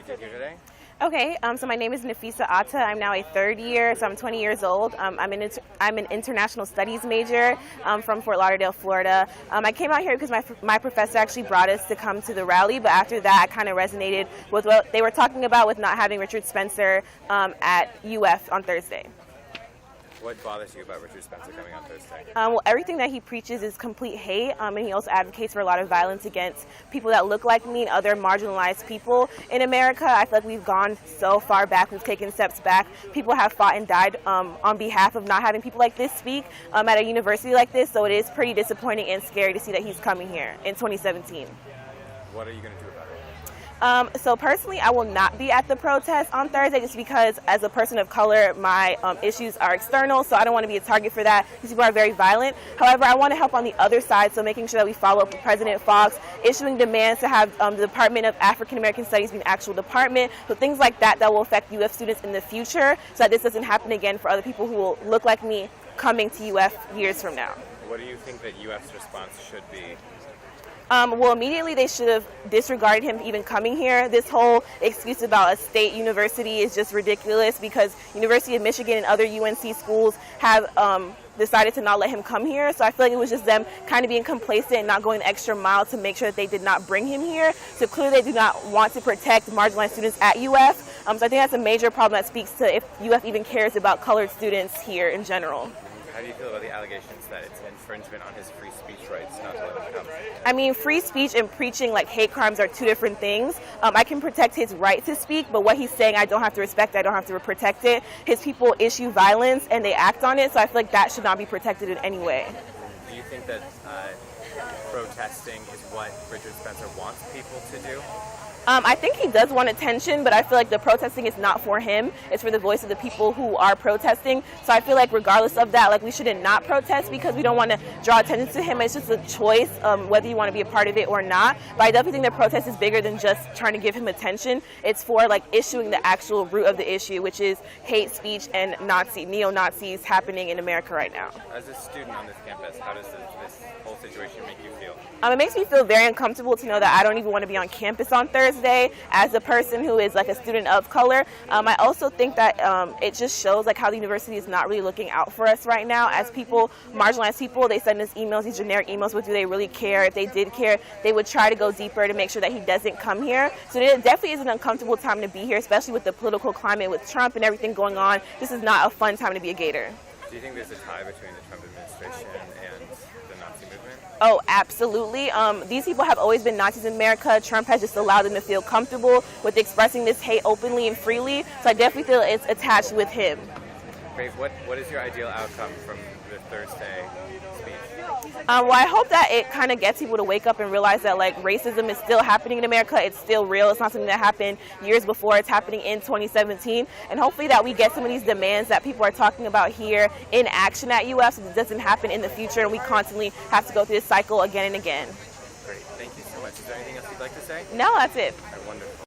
did here today? Okay, so my name is Nafeesah Attah. I'm now a third year, so I'm 20 years old. I'm an international studies major from Fort Lauderdale, Florida. I came out here because my professor actually brought us to come to the rally, but after that I kind of resonated with what they were talking about with not having Bertrand Spencer at UF on Thursday. What bothers you about Bertrand Spencer coming on Thursday? Well, everything that he preaches is complete hate, and he also advocates for a lot of violence against people that look like me and other marginalized people in America. I feel like we've gone so far back, we've taken steps back. People have fought and died on behalf of not having people like this speak at a university like this, so it is pretty disappointing and scary to see that he's coming here in 2017. What are you going to do about it? So personally, I will not be at the protest on Thursday just because as a person of color, my issues are external, so I don't want to be a target for that. These people are very violent. However, I want to help on the other side, so making sure that we follow up with President Fox, issuing demands to have the Department of African American Studies be an actual department, so things like that will affect UF students in the future so that this doesn't happen again for other people who will look like me coming to UF years from now. What do you think that UF's response should be? Well, immediately they should have disregarded him even coming here. This whole excuse about a state university is just ridiculous because University of Michigan and other UNC schools have decided to not let him come here. So I feel like it was just them kind of being complacent and not going the extra mile to make sure that they did not bring him here. So clearly they do not want to protect marginalized students at UF. So I think that's a major problem that speaks to if UF even cares about colored students here in general. How do you feel about the allegations that it's an infringement on his free speech rights not to let him come? I mean, free speech and preaching like hate crimes are two different things. I can protect his right to speak, but what he's saying I don't have to respect, I don't have to protect it. His people issue violence and they act on it, so I feel like that should not be protected in any way. Do you think that protesting is what Bertrand Spencer wants people to do? I think he does want attention, but I feel like the protesting is not for him. It's for the voice of the people who are protesting. So I feel like regardless of that, like we shouldn't not protest because we don't want to draw attention to him. It's just a choice whether you want to be a part of it or not. But I definitely think the protest is bigger than just trying to give him attention. It's for like issuing the actual root of the issue, which is hate speech and neo-Nazis happening in America right now. As a student on this campus, how does this whole situation make you feel? It makes me feel very uncomfortable to know that I don't even want to be on campus on Thursday as a person who is like a student of color. I also think that it just shows like how the university is not really looking out for us right now as people, marginalized people. They send us emails, these generic emails, but do they really care? If they did care, they would try to go deeper to make sure that he doesn't come here. So it definitely is an uncomfortable time to be here, especially with the political climate with Trump and everything going on. This is not a fun time to be a Gator. Do you think there's a tie between the Trump administration and the Nazi movement? Oh, absolutely. These people have always been Nazis in America. Trump has just allowed them to feel comfortable with expressing this hate openly and freely. So I definitely feel it's attached with him. Grace, what is your ideal outcome from the Thursday speech? Well, I hope that it kind of gets people to wake up and realize that like racism is still happening in America. It's still real. It's not something that happened years before. It's happening in 2017. And hopefully that we get some of these demands that people are talking about here in action at UF so it doesn't happen in the future and we constantly have to go through this cycle again and again. Great. Thank you so much. Is there anything else you'd like to say? No, that's it. Wonderful.